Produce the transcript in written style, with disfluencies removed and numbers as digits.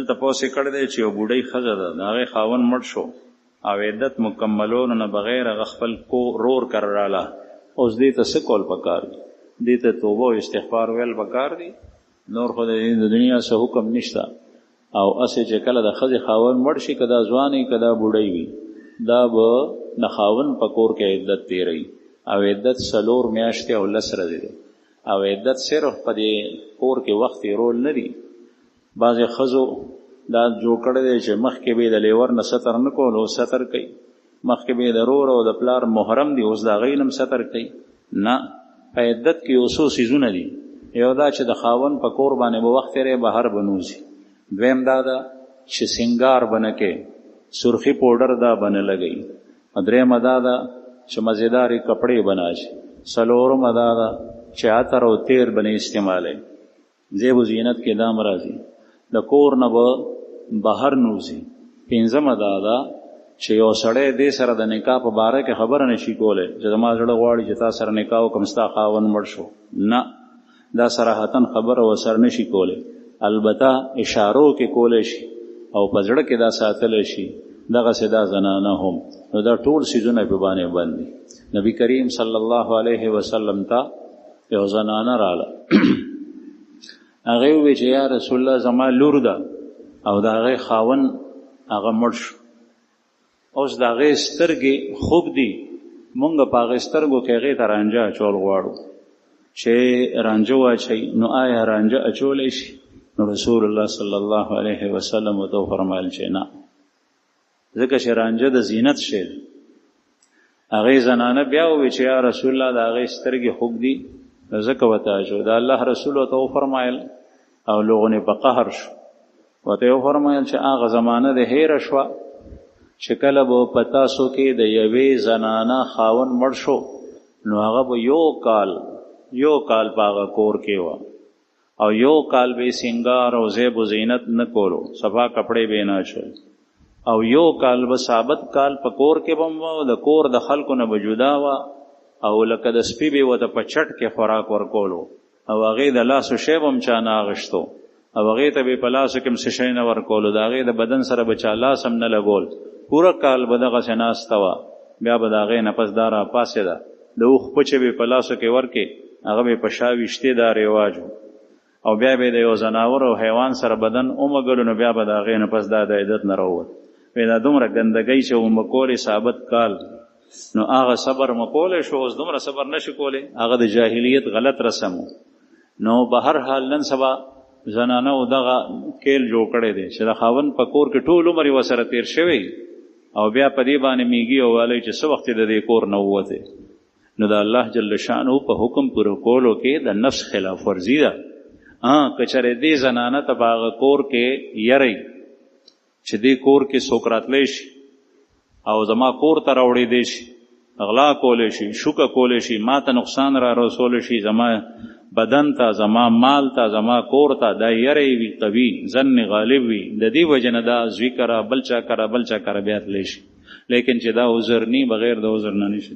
تپوس یې کړی دی چې یو بوډۍ ښځه ده، د هغې خاوند مړ شو او عدت مکملولو نه بغیر هغه خپل رور کره راله. اوس دې ته څه کول پکار دي؟ دې ته توبه او استغفار ویل پکار دي. نور خو د دنیا څه حکم نشته. او اسې چې کله د ښځې خاوند مړ شي، که دا ځوان وي که دا بوډۍ وي، دا به د خاوند په کور کې عدت تېروي. او عدت 4 میاشتې او 10 ورځې دی. او عدت صرف په دې کور کې وخت رول نه دی. بعضې ښځو دا جوړ کړی دی چې مخکې به یې د لیور نه ستر نه کول، اوس ستر کوي. مخکې به یې د رور او د پلار محرم دی، اوس د هغوی نه هم ستر کوي. نه، په عدت کې یو څو څیزونه دي. یو دا چې د خاوند په کور باندې به وخت تېری، بهر به نوځي. دویم دا ده چې سنگار به نه کوي، سرخي پوډر دا به نه لګوي. درېیمه دا ده چې مزیدارې کپړې به نه اچي. څلورمه دا ده چې عطر او تیر به نه استعمالوي. زیب و زینت کې دا هم راځي. د کور نه به بهر نوځي. پنځمه دا ده چې یو سړی دې سره د نکاح په باره کې خبره نشي کولی چې زما زړه غواړي چې تا سره نکاح وکړم، ستا خاوند مړ شو. نه، دا صراحتاً خبره ورسره نشي کولی. البته اشارو کې کولی شي او په زړه کې دا ساتلی شي. دغسې دا زنانه هم، نو دا ټول څیزونه په باندې بند دي. نبی کریم صلی الله علیه وسلم ته یو زنانه راله. هغې وویل چې یا رسول الله، زما لور ده او د هغې خاوند هغه مړ شو. اوس د هغې سترګې خوږ دي، مونږ په هغې سترګو کې هغې ته رانجه اچول غواړو. چې رانجه واچوي، نو آیا رانجه اچولی شي؟ نو رسول الله صلی الله علیه وسلم ورته وفرمایل چې نه، ځکه چې رانجه د زینت شی دی. هغې زنانه بیا وویل چې یا رسول الله، د هغې سترګې خوږ دي، ځکه ورته اچو. د الله رسول ورته وفرمایل او لغونې په قهر شو. ورته یې وفرمایل چې هغه زمانه د هیره شوه چې کله به په تاسو کې د یوې زنانه خاوند مړ شو، نو هغه به یو کال په هغه کور کې وه، او یو کال به سنگار او زیب و زینت نه کولو، صفا کپړې به نه اچول، او یو کال به ثابت کال په کور کې به هم د کور د خلکو نه به جدا وه، او لکه د سپي به ورته په چټ کې خوراک ورکولو، او هغې د لاسو شی به هم چا نه اخیستو، او هغې ته به په لاسو کې هم څه شی نه ورکولو، د هغې د بدن سره به چا لاس هم نه لګول. پوره کال به دغسې ناسته وه. بیا به د هغې نه پس دا راپاڅېده، د اوښ پچې به په لاسو کې ورکې، هغه به په شا ویشتې، دا رواج و. او بیا به د یو ځناور او حیوان سره بدن ومږلو، نو بیا به د هغې نه پس دا د عدت نه راووت. دا دومره ګندګۍ چې ومکولې ثابت کال، نو هغه صبر مکولی شو. اوس دومره صبر نشي کولی، هغه د جاهلیت غلط رسم و. نو به هر حال نن سبا زنانه و دغه کیل جوړ کړی دی چې د خاوند په کور کې ټول عمر یې ورسره تېر شوی، او بیا په دې باندې میږي او والی چې څه وخت د دې کور نه ووتې. نو د الله جل شانه په حکم پوره کولو کې د نفس خلاف ورزي ده. که چېرې دې زنانه ته په هغه کور کې یری چې دې کور کې څوک راتلی شي او زما کور ته راوړېدی شي، غلا کولی شي، شوکه کولی شي، ما ته نقصان را رسولی شي، زما بدن ته، زما مال ته، زما کور ته، دا یری وي قوي، ظن غالب وي، د دې وجه نه دا زوی کره بل چا کره بیا تلی شي. لیکن چې دا عذر نی، بغیر د عذر نه نشي.